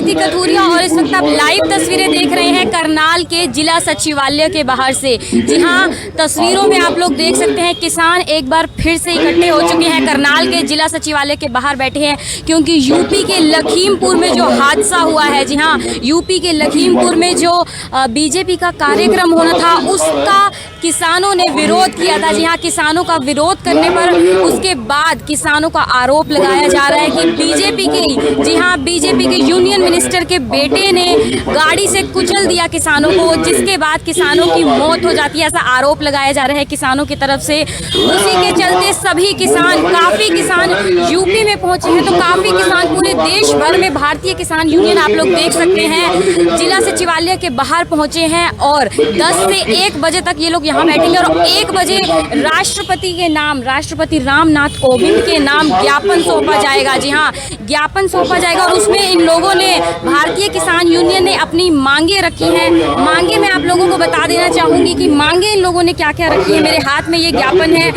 कीर्ति कथूरिया और इस वक्त आप लाइव तस्वीरें देख रहे हैं करनाल के जिला सचिवालय के बाहर से। जी हाँ, तस्वीरों में आप लोग देख सकते हैं किसान एक बार फिर से इकट्ठे हो चुके हैं। करनाल के जिला सचिवालय के बाहर बैठे हैं क्योंकि यूपी के लखीमपुर में जो हादसा हुआ है, जी हाँ, यूपी के लखीमपुर में जो बीजेपी का कार्यक्रम होना था उसका किसानों ने विरोध किया था। जी हाँ, किसानों का विरोध करने पर उसके बाद किसानों का आरोप लगाया जा रहा है कि बीजेपी के यूनियन मिनिस्टर के बेटे ने गाड़ी से कुचल दिया किसानों को, जिसके बाद किसानों की मौत हो जाती है, ऐसा आरोप लगाया जा रहा है किसानों की तरफ से। उसी के चलते सभी किसान, काफ़ी किसान यूपी में पहुंचे हैं, तो काफ़ी किसान पूरे देश भर में भारतीय किसान यूनियन आप लोग देख सकते हैं जिला सचिवालय के बाहर पहुंचे हैं और 10 से 1 बजे तक ये लोग यहाँ बैठेंगे और 1 बजे राष्ट्रपति के नाम, राष्ट्रपति रामनाथ कोविंद के नाम ज्ञापन सौंपा जाएगा। जी हाँ, ज्ञापन सौंपा जाएगा और उसमें इन लोगों ने, भारतीय किसान यूनियन ने अपनी मांगे रखी हैं। मांगे मैं आप लोगों को बता देना चाहूँगी कि मांगे इन लोगों ने क्या क्या रखी है। मेरे हाथ में ये ज्ञापन है।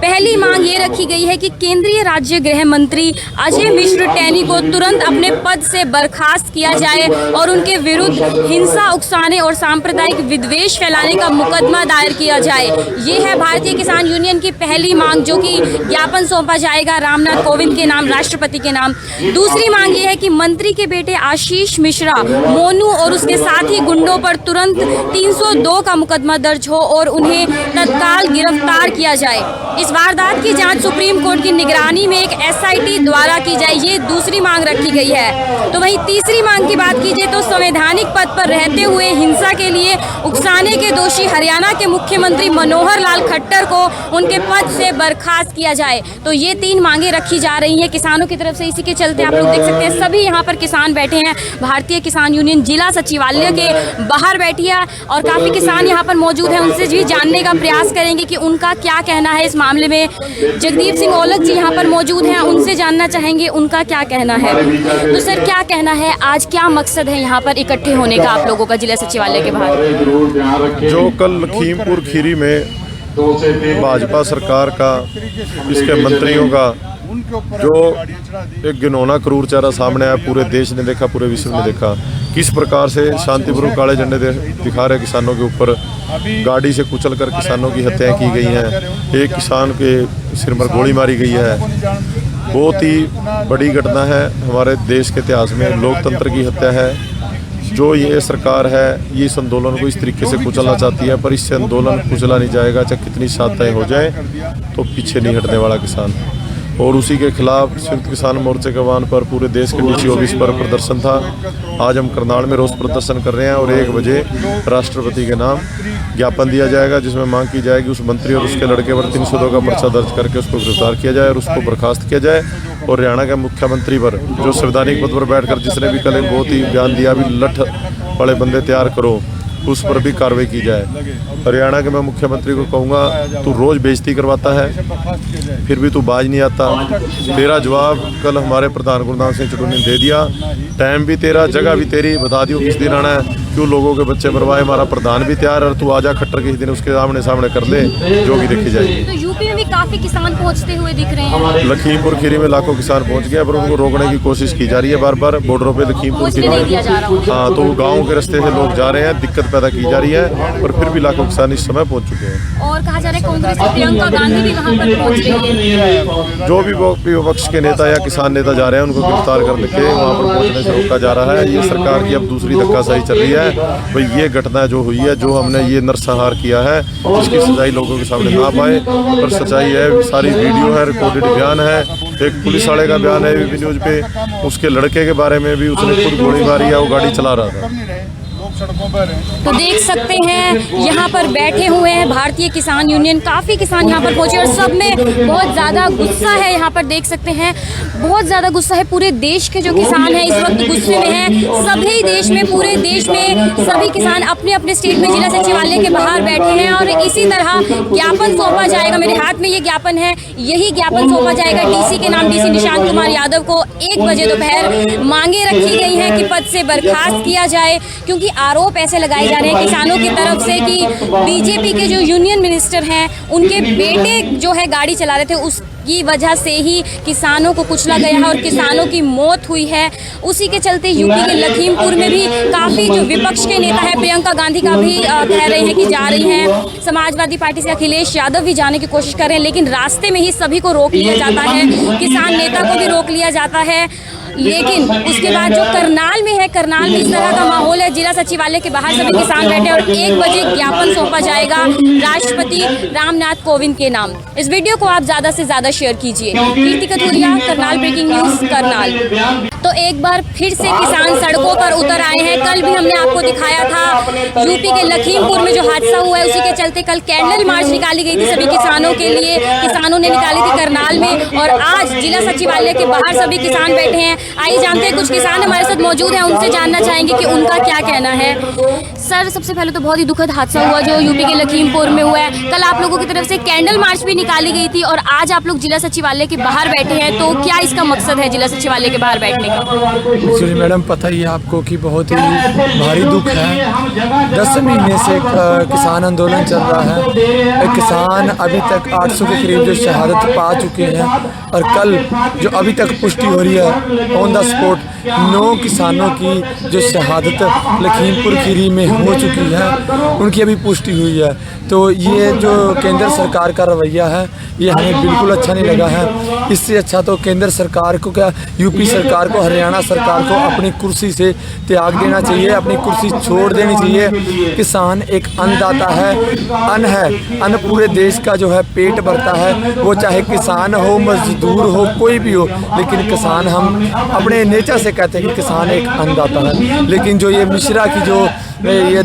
पहली मांग ये रखी गई है कि केंद्रीय राज्य गृह मंत्री अजय मिश्र टैनी को तुरंत अपने पद से बर्खास्त किया जाए और उनके विरुद्ध हिंसा उकसाने और सांप्रदायिक विद्वेष फैलाने का मुकदमा दायर किया जाए। ये है भारतीय किसान यूनियन की पहली मांग, जो कि ज्ञापन सौंपा जाएगा रामनाथ कोविंद के नाम, राष्ट्रपति के नाम। दूसरी मांग ये है कि मंत्री के बेटे आशीष मिश्रा, मोनू और उसके साथी गुंडों पर तुरंत 302 का मुकदमा दर्ज हो और उन्हें तत्काल गिरफ्तार किया जाए। इस वारदात की जांच सुप्रीम कोर्ट की निगरानी में एक SIT द्वारा की जाए, ये दूसरी मांग रखी गई है। तो वहीं तीसरी मांग की बात कीजिए तो संवैधानिक पद पर रहते हुए हिंसा के लिए उकसाने के दोषी हरियाणा के मुख्यमंत्री मनोहर लाल खट्टर को उनके पद से बर्खास्त किया जाए। तो ये 3 मांगे रखी जा रही हैं किसानों की तरफ से। इसी के चलते आप लोग देख सकते हैं सभी यहाँ पर किसान बैठे हैं। भारतीय किसान यूनियन जिला सचिवालय के बाहर बैठी है और काफ़ी किसान यहाँ पर मौजूद हैं। उनसे भी जानने का प्रयास करेंगे कि उनका क्या कहना है इस मामले में। जगदीप सिंह औलख जी यहाँ पर मौजूद हैं, उनसे जानना चाहेंगे उनका क्या कहना है। तो सर, क्या कहना है, आज क्या मकसद है यहाँ पर इकट्ठे होने का आप लोगों का जिला सचिवालय के बाहर? जो कल लखीमपुर खीरी में भाजपा सरकार का, इसके मंत्रियों का जो एक घिनौना क्रूर चेहरा सामने आया, पूरे देश ने देखा, पूरे विश्व ने देखा किस प्रकार से शांतिपूर्वक काले झंडे दिखा रहे किसानों के ऊपर गाड़ी से कुचल कर किसानों की हत्याएं की गई हैं। एक किसान के सिर पर गोली मारी गई है। बहुत ही बड़ी घटना है हमारे देश के इतिहास में, लोकतंत्र की हत्या है। जो ये सरकार है ये इस आंदोलन को इस तरीके से कुचलना चाहती है, पर इससे आंदोलन कुचला नहीं जाएगा। चाहे कितनी साताएं हो जाए तो पीछे नहीं हटने वाला किसान। और उसी के खिलाफ संयुक्त किसान मोर्चे के आह्वान पर पूरे देश के DC ऑफिस पर प्रदर्शन था। आज हम करनाल में रोष प्रदर्शन कर रहे हैं और 1 बजे राष्ट्रपति के नाम ज्ञापन दिया जाएगा, जिसमें मांग की जाएगी उस मंत्री और उसके लड़के पर 302 का पर्चा दर्ज करके उसको गिरफ्तार किया जाए और उसको बर्खास्त किया जाए। और हरियाणा के मुख्यमंत्री पर, जो संवैधानिक पद पर बैठकर जिसने भी कल एक बहुत ही बयान दिया, अभी लठ वाले बंदे तैयार करो, उस पर भी कार्रवाई की जाए। हरियाणा के मैं मुख्यमंत्री को कहूँगा, तू रोज़ बेइज्जती करवाता है फिर भी तू बाज नहीं आता। तेरा जवाब कल हमारे प्रधान गुरदान सिंह चटूनी ने दे दिया। टाइम भी तेरा, जगह भी तेरी, बता दियो किस दिन आना है, क्यों लोगों के बच्चे मरवाए। हमारा प्रधान भी तैयार है और तू आजा खट्टर किस दिन उसके सामने कर ले, जो भी देखी जाएगी। तो यूपी में भी काफ़ी किसान पहुँचते हुए दिख रहे हैं। लखीमपुर खीरी में लाखों किसान पहुँच गए, पर उनको रोकने की कोशिश की जा रही है बार बार बॉर्डरों पर। लखीमपुर खीरी, हाँ, तो गाँव के रास्ते से लोग जा रहे हैं, दिक्कत पैदा की जा रही है, पर फिर भी लाखों किसान इस समय पहुंच चुके हैं। और कहा जा रहा है कांग्रेस की प्रियंका गांधी भी वहां पर पहुंच रही है। जो भी विपक्ष के नेता या किसान नेता जा रहे हैं उनको गिरफ्तार करने के वहां पर पहुंचने से रोका जा रहा है। ये सरकार की अब दूसरी धक्काशाही चल रही है। भाई ये घटना जो हुई है, जो हमने ये नरसंहार किया है, इसकी सच्चाई लोगों के सामने ना पाए, पर सच्चाई है, सारी वीडियो है, रिकॉर्डेड बयान है। एक पुलिस वाले का बयान है ABP न्यूज पे, उसके लड़के के बारे में भी, उसने खुद गोली मारी है, वो गाड़ी चला रहा था। तो देख सकते हैं यहाँ पर बैठे हुए हैं भारतीय किसान यूनियन, काफ़ी किसान यहाँ पर पहुँचे और सब में बहुत ज़्यादा गुस्सा है। यहाँ पर देख सकते हैं बहुत ज़्यादा गुस्सा है। पूरे देश के जो किसान हैं इस वक्त गुस्से में हैं। सभी देश में, पूरे देश में सभी किसान अपने अपने स्टेट में जिला सचिवालय के बाहर बैठे हैं और इसी तरह ज्ञापन सौंपा जाएगा। मेरे हाथ में ये ज्ञापन है, यही ज्ञापन सौंपा जाएगा DC के नाम, DC निशांत कुमार यादव को। 1 बजे दोपहर मांगे रखी गई हैं कि पद पद से बर्खास्त किया जाए, क्योंकि आरोप ऐसे लगाए जा रहे हैं किसानों की तरफ से कि बीजेपी के जो यूनियन मिनिस्टर हैं उनके बेटे जो है गाड़ी चला रहे थे, उसकी वजह से ही किसानों को कुचला गया है और किसानों की मौत हुई है। उसी के चलते यूपी के लखीमपुर में भी काफ़ी जो विपक्ष के नेता है प्रियंका गांधी का भी कह रहे हैं कि जा रही हैं। समाजवादी पार्टी से अखिलेश यादव भी जाने की कोशिश कर रहे हैं, लेकिन रास्ते में ही सभी को रोक लिया जाता है, किसान नेता को भी रोक लिया जाता है। लेकिन उसके बाद जो करनाल में है, करनाल में इस तरह का माहौल है, जिला सचिवालय के बाहर सभी किसान बैठे और 1 बजे ज्ञापन सौंपा जाएगा राष्ट्रपति रामनाथ कोविंद के नाम। इस वीडियो को आप ज़्यादा से ज़्यादा शेयर कीजिए। कीर्ति कथुरिया, करनाल ब्रेकिंग न्यूज़, करनाल। तो एक बार फिर से किसान सड़कों पर उतर आए हैं। कल भी हमने आपको दिखाया था यूपी के लखीमपुर में जो हादसा हुआ है, उसी के चलते कल कैंडल मार्च निकाली गई थी सभी किसानों के लिए, किसानों ने निकाली थी करनाल में, और आज जिला सचिवालय के बाहर सभी किसान बैठे हैं। आइए जानते हैं, कुछ किसान हमारे साथ मौजूद हैं, उनसे जानना चाहेंगे कि उनका क्या कहना है। सर, सबसे पहले तो बहुत ही दुखद हादसा हुआ जो यूपी के लखीमपुर में हुआ है। कल आप लोगों की तरफ से कैंडल मार्च भी निकाली गई थी और आज आप लोग जिला सचिवालय के बाहर बैठे हैं, तो क्या इसका मकसद है जिला सचिवालय के बाहर बैठने का? एक्चुअली मैडम, पता ही है आपको कि बहुत ही भारी दुख है। 10 महीने से किसान आंदोलन चल रहा है। किसान अभी तक 800 के करीब जो शहादत पा चुके हैं, और कल जो अभी तक पुष्टि हो रही है ऑन द स्पॉट 9 किसानों की जो शहादत लखीमपुर खीरी में हो चुकी है, उनकी अभी पुष्टि हुई है। तो ये जो केंद्र सरकार का रवैया है, ये हमें बिल्कुल अच्छा नहीं लगा है। इससे अच्छा तो केंद्र सरकार को, क्या यूपी सरकार को, हरियाणा सरकार को अपनी कुर्सी से त्याग देना चाहिए, अपनी कुर्सी छोड़ देनी चाहिए। किसान एक अन्नदाता है, अन्न पूरे देश का जो है पेट भरता है, वो चाहे किसान हो, मजदूर हो, कोई भी हो, लेकिन किसान, हम अपने नेचर से कहते हैं कि किसान एक अन्नदाता है। लेकिन जो ये मिश्रा की जो ये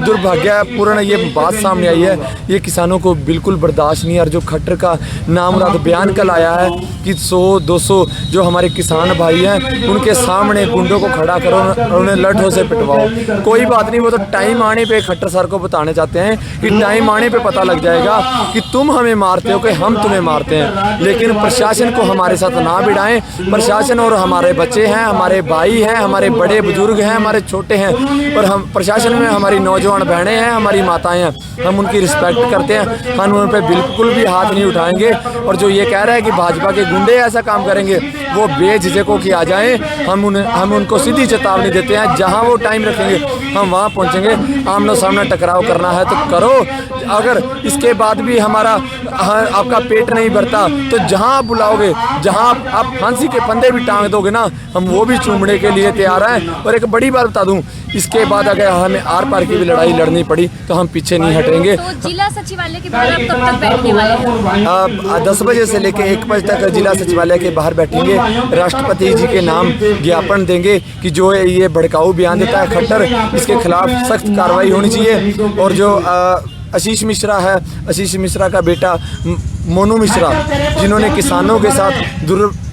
दुर्भाग्यपूर्ण ये बात सामने आई है, ये किसानों को बिल्कुल बर्दाश्त नहीं है। और जो खट्टर का नामुराद बयान कल आया है कि 100-200 जो हमारे किसान भाई हैं, उनके सामने गुंडों को खड़ा करो और उन्हें लठों से पिटवाओ। कोई बात नहीं, वो तो टाइम आने पे खट्टर सर को बताने चाहते हैं कि टाइम आने पे पता लग जाएगा कि तुम हमें मारते हो कि हम तुम्हें मारते हैं। लेकिन प्रशासन को हमारे साथ ना भिड़ाएं। प्रशासन और हमारे बच्चे हैं, हमारे भाई हैं, हमारे बड़े बुजुर्ग हैं, हमारे छोटे हैं, और हम प्रशासन में हमारी नौजवान बहनें हैं, हमारी माताएं हैं, हम उनकी रिस्पेक्ट करते हैं, हम उन पर बिल्कुल भी हाथ नहीं उठाएंगे। और जो ये कह रहा है कि भाजपा के गुंडे ऐसा काम करेंगे, वो बेझिझकों की आ जाएं, हम उनको सीधी चेतावनी देते हैं, जहां वो टाइम रखेंगे हम वहां पहुंचेंगे। आमनो सामना टकराव करना है तो करो, अगर इसके बाद भी हमारा आपका पेट नहीं भरता तो जहां आप बुलाओगे, जहां आप फांसी के फंदे भी टांग दोगे ना, हम वो भी चूमने के लिए तैयार हैं। और एक बड़ी बात बता दूं, इसके बाद अगर हमें आर पार की भी लड़ाई लड़नी पड़ी तो हम पीछे नहीं हटेंगे। तो जिला सचिवालय के बाहर आप कब तक बैठने वाले हैं? 10 बजे से लेकर 1 बजे तक जिला सचिवालय के बाहर बैठेंगे। राष्ट्रपति जी के नाम ज्ञापन देंगे कि जो ये भड़काऊ बयान देता है खट्टर, इसके खिलाफ सख्त कार्रवाई होनी चाहिए। और जो आशीष मिश्रा है, आशीष मिश्रा का बेटा मोनू मिश्रा, जिन्होंने किसानों के साथ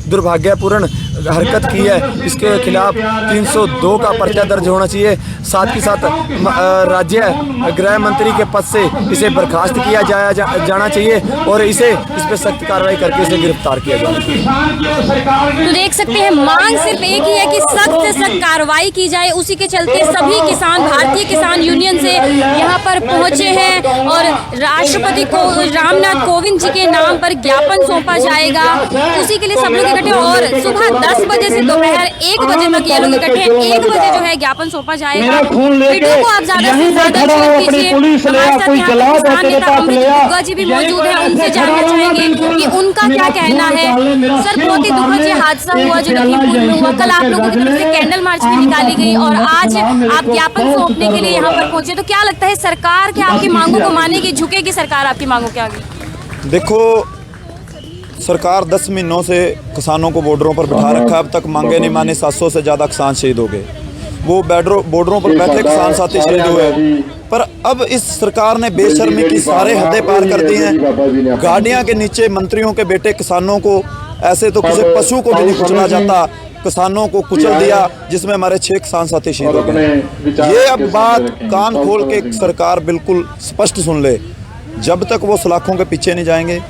दुर्भाग्यपूर्ण हरकत की है, इसके खिलाफ 302 का पर्चा दर्ज होना चाहिए। साथ ही साथ राज्य गृह मंत्री के पद से इसे बर्खास्त किया जाना चाहिए और इस पर सख्त कार्रवाई करके इसे गिरफ्तार किया जाना चाहिए। तो देख सकते हैं, मांग सिर्फ एक ही है कि सख्त से सख्त कार्रवाई की जाए। उसी के चलते सभी किसान भारतीय किसान यूनियन से यहाँ पर पहुंचे हैं और राष्ट्रपति को रामनाथ कोविंद जी के नाम पर ज्ञापन सौंपा जाएगा। उसी के लिए सब लोग इकट्ठे, और सुबह 10 बजे से दोपहर 1 बजे तक ये लोग इकट्ठे, 1 बजे जो है ज्ञापन सौंपा जाएगा। वीडियो को आप ज्यादा से ज्यादा शेयर कीजिए। हमारे साथ यहाँ किसान नेता अमित दुग्गा जी भी मौजूद हैं, उनसे जानना चाहेंगे कि उनका क्या कहना है। सर, बहुत ही दुखद ये हादसा हुआ जो लखीमपुर में हुआ। कल आप लोगों की तरफ से कैंडल मार्च भी निकाली गई और आज आप ज्ञापन सौंपने के लिए यहाँ पर पहुंचे, तो क्या लगता है सरकार क्या आपकी मांगों को मानेगी, झुकेगी सरकार आपकी मांगों के आगे? देखो, सरकार 10 महीनों से किसानों को बॉर्डरों पर बिठा रखा है। अब तक मांगे नहीं माने, 700 से ज़्यादा किसान शहीद हो गए। वो बॉर्डरों पर बैठे किसान साथी शहीद हुए। पर अब इस सरकार ने बेशर्मी की सारे हदें पार कर दी हैं। गाड़ियाँ के नीचे मंत्रियों के बेटे किसानों को, ऐसे तो किसी पशु को भी नहीं कुचला जाता, किसानों को कुचल दिया, जिसमें हमारे 6 किसान साथी शहीद हो गए। ये अब बात कान खोल के सरकार बिल्कुल स्पष्ट सुन ले, जब तक वो सलाखों के पीछे नहीं जाएंगे,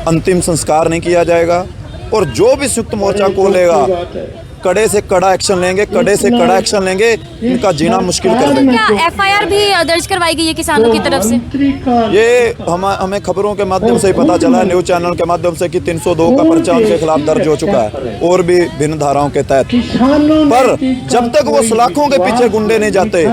अंतिम संस्कार नहीं किया जाएगा। और जो भी संयुक्त मोर्चा खोलेगा, कड़े से कड़ा एक्शन लेंगे, कड़े से कड़ा एक्शन लेंगे, इनका जीना मुश्किल कर देंगे। क्या एफआईआर भी दर्ज करवाई गई है किसानों की तरफ से? ये हमें खबरों के माध्यम से ही पता चला है, न्यूज़ चैनल के माध्यम से, कि 302 का पर्चा उनके खिलाफ दर्ज हो चुका है और भी भिन्न धाराओं के तहत। पर जब तक वो सलाखों के पीछे गुंडे नहीं जाते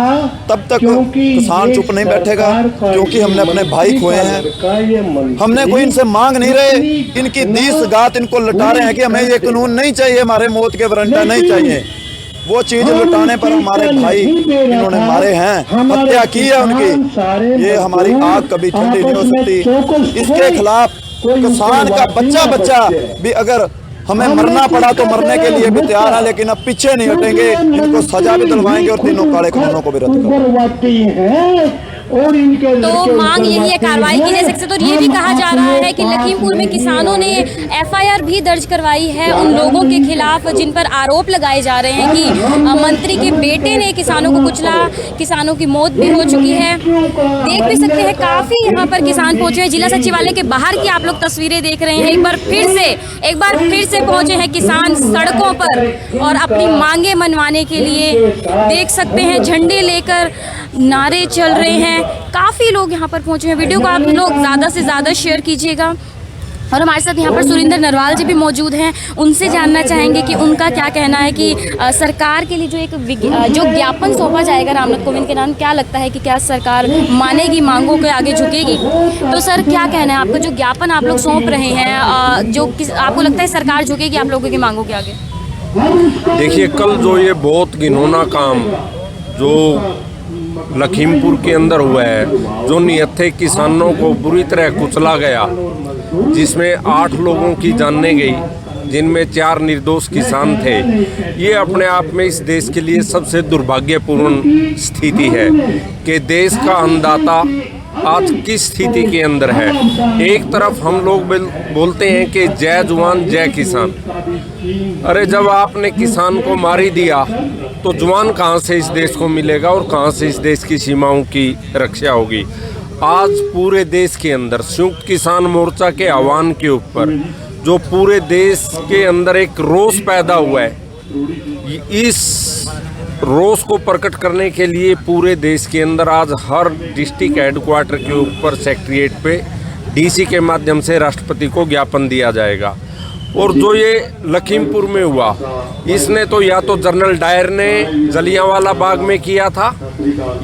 तब तक किसान चुप नहीं बैठेगा, क्योंकि हमने अपने भाई खोए हैं। हमने कोई इनसे मांग नहीं रहे, इनकी 20 गात इनको लटा रहे हैं कि हमें ये कानून नहीं चाहिए, हमारे मौत के वारंट नहीं चाहिए। वो चीज लुटाने पर हमारे भाई इन्होंने मारे हैं, हत्या की है उनकी। ये हमारी आग कभी ठंडी नहीं हो सकती। इसके खिलाफ किसान का बच्चा भी अगर हमें मरना पड़ा तो मरने के लिए भी तैयार है, लेकिन अब पीछे नहीं हटेंगे। इनको सजा भी दिलवाएंगे और तीनों काले कानूनों को भी रद्द करेंगे। तो मांग यही है कार्रवाई की जा सकती। तो ये भी कहा जा रहा है कि लखीमपुर में किसानों ने एफआईआर भी दर्ज करवाई है उन लोगों के खिलाफ जिन पर आरोप लगाए जा रहे हैं कि मंत्री के बेटे ने किसानों को कुचला, किसानों की मौत भी हो चुकी है। देख भी सकते हैं काफी यहाँ पर किसान पहुंचे हैं। जिला सचिवालय के बाहर की आप लोग तस्वीरें देख रहे हैं। एक बार फिर से पहुंचे हैं किसान सड़कों पर और अपनी मांगे मनवाने के लिए। देख सकते हैं झंडे लेकर नारे चल रहे हैं। काफ़ी लोग यहाँ पर पहुँचे हैं। वीडियो को आप लोग ज़्यादा से ज़्यादा शेयर कीजिएगा। और हमारे साथ यहाँ पर सुरेंद्र नरवाल जी भी मौजूद हैं। उनसे जानना चाहेंगे कि उनका क्या कहना है कि सरकार के लिए जो ज्ञापन सौंपा जाएगा रामनाथ कोविंद के नाम, क्या लगता है कि क्या सरकार मानेगी, मांगों के आगे झुकेगी? तो सर क्या कहना है आपका, जो ज्ञापन आप लोग सौंप रहे हैं, आपको लगता है सरकार झुकेगी आप लोगों की मांगों के आगे? देखिए, कल जो ये बहुत घिनौना काम जो लखीमपुर के अंदर हुआ है, जो निहत्थे किसानों को बुरी तरह कुचला गया, जिसमें 8 लोगों की जानें गई, जिनमें 4 निर्दोष किसान थे, ये अपने आप में इस देश के लिए सबसे दुर्भाग्यपूर्ण स्थिति है कि देश का अन्नदाता आज किस स्थिति के अंदर है। एक तरफ हम लोग बोलते हैं कि जय जवान जय किसान। अरे जब आपने किसान को मार ही दिया तो जवान कहाँ से इस देश को मिलेगा और कहाँ से इस देश की सीमाओं की रक्षा होगी। आज पूरे देश के अंदर संयुक्त किसान मोर्चा के आह्वान के ऊपर जो पूरे देश के अंदर एक रोष पैदा हुआ है, इस रोष को प्रकट करने के लिए पूरे देश के अंदर आज हर डिस्ट्रिक्ट हेडक्वार्टर के ऊपर सेक्रेटेरिएट पे डीसी के माध्यम से राष्ट्रपति को ज्ञापन दिया जाएगा। और जो ये लखीमपुर में हुआ, इसने तो या तो जनरल डायर ने जलियांवाला बाग में किया था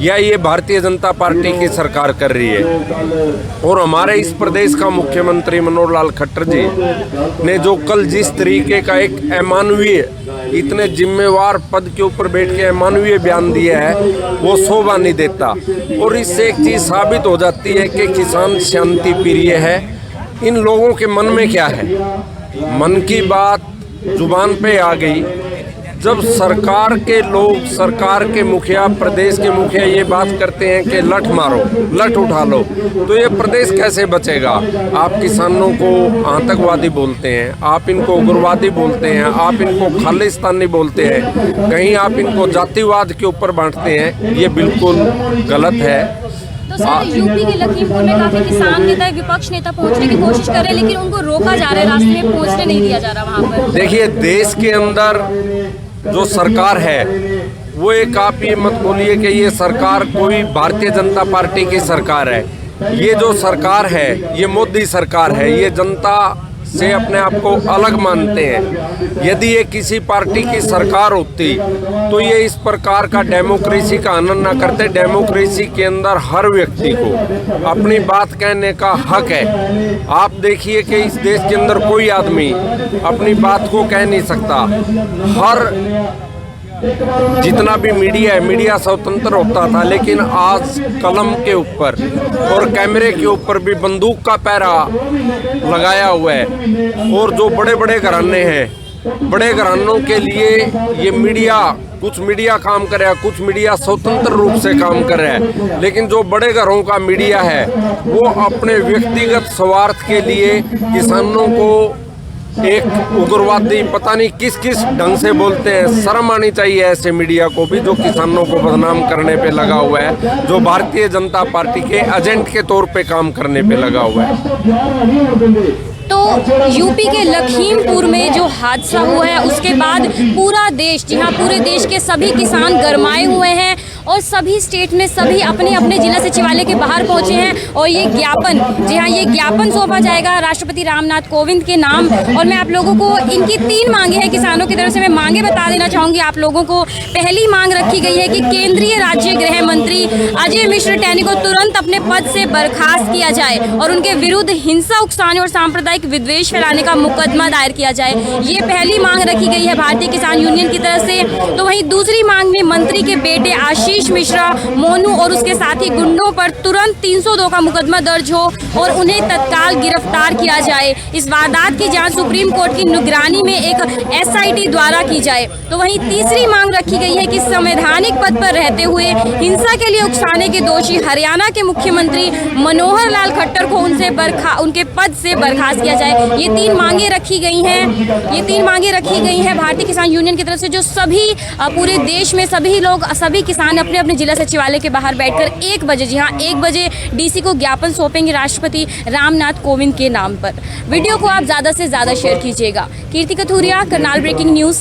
या ये भारतीय जनता पार्टी की सरकार कर रही है। और हमारे इस प्रदेश का मुख्यमंत्री मनोहर लाल खट्टर जी ने जो कल जिस तरीके का एक अमानवीय, इतने जिम्मेवार पद के ऊपर बैठ के अमानवीय बयान दिया है, वो शोभा नहीं देता। और इससे एक चीज़ साबित हो जाती है कि किसान शांति प्रिय है। इन लोगों के मन में क्या है, मन की बात जुबान पे आ गई। जब सरकार के लोग, सरकार के मुखिया, प्रदेश के मुखिया ये बात करते हैं कि लठ मारो, लठ उठा लो, तो ये प्रदेश कैसे बचेगा? आप किसानों को आतंकवादी बोलते हैं, आप इनको उग्रवादी बोलते हैं, आप इनको खालिस्तानी बोलते हैं, कहीं आप इनको जातिवाद के ऊपर बांटते हैं। ये बिल्कुल गलत है। तो सर यूपी के लखीमपुर में काफी किसान नेता, विपक्ष नेता पहुंचने की कोशिश कर रहे हैं, लेकिन उनको रोका जा रहा है, रास्ते में पहुंचने नहीं दिया जा रहा वहां पर। देखिए, देश के अंदर जो सरकार है वो एक, आप ये मत बोलिए कि ये सरकार कोई भारतीय जनता पार्टी की सरकार है। ये जो सरकार है ये मोदी सरकार है। ये जनता से अपने आप को अलग मानते हैं। यदि ये किसी पार्टी की सरकार होती तो ये इस प्रकार का डेमोक्रेसी का आनंद ना करते। डेमोक्रेसी के अंदर हर व्यक्ति को अपनी बात कहने का हक है। आप देखिए कि इस देश के अंदर कोई आदमी अपनी बात को कह नहीं सकता। हर जितना भी मीडिया है, मीडिया स्वतंत्र होता था, लेकिन आज कलम के ऊपर और कैमरे के ऊपर भी बंदूक का पैरा लगाया हुआ है। और जो बड़े बड़े घराने हैं, बड़े घरानों के लिए ये मीडिया, कुछ मीडिया काम कर रहा है, कुछ मीडिया स्वतंत्र रूप से काम कर रहा है, लेकिन जो बड़े घरों का मीडिया है वो अपने व्यक्तिगत स्वार्थ के लिए किसानों को एक उग्रवादी पता नहीं किस किस ढंग से बोलते हैं। शर्म आनी चाहिए ऐसे मीडिया को भी जो किसानों को बदनाम करने पे लगा हुआ है, जो भारतीय जनता पार्टी के एजेंट के तौर पे काम करने पे लगा हुआ है। तो यूपी के लखीमपुर में जो हादसा हुआ है उसके बाद पूरा देश, जी हाँ, पूरे देश के सभी किसान गरमाए हुए हैं और सभी स्टेट में सभी अपने अपने जिला सचिवालय के बाहर पहुंचे हैं और ये ज्ञापन, जी हाँ, ये ज्ञापन सौंपा जाएगा राष्ट्रपति रामनाथ कोविंद के नाम। और मैं आप लोगों को इनकी 3 मांगे हैं किसानों की तरफ से, मैं मांगे बता देना चाहूँगी आप लोगों को। पहली मांग रखी गई है कि केंद्रीय राज्य गृह मंत्री अजय मिश्र टैनी को तुरंत अपने पद से बर्खास्त किया जाए और उनके विरुद्ध हिंसा उकसाने और सांप्रदायिक विद्वेष फैलाने का मुकदमा दायर किया जाए। ये पहली मांग रखी गई है भारतीय किसान यूनियन की तरफ से। तो वहीं दूसरी मांग में मंत्री के बेटे आशीष मिश्रा, मोनू और उसके साथी गुंडों पर तुरंत 302 का मुकदमा दर्ज हो और उन्हें तत्काल गिरफ्तार किया जाए। इस वारदात की जांच सुप्रीम कोर्ट की निगरानी में एक SIT द्वारा की जाए। तो वहीं तीसरी मांग रखी गई है कि संवैधानिक पद पर रहते हुए हिंसा के लिए उकसाने के दोषी हरियाणा के मुख्यमंत्री मनोहर लाल खट्टर को उनके पद से बर्खास्त किया जाए। ये 3 मांगे रखी गई हैं। ये 3 मांगे रखी गई हैं भारतीय किसान यूनियन की तरफ से, जो सभी पूरे देश में सभी किसान अपने अपने जिला सचिवालय के बाहर बैठकर 1 बजे, जी हाँ, 1 बजे DC को ज्ञापन सौंपेंगे राष्ट्रपति रामनाथ कोविंद के नाम पर। वीडियो को आप ज़्यादा से ज़्यादा शेयर कीजिएगा। कीर्ति कथूरिया, करनाल ब्रेकिंग न्यूज़।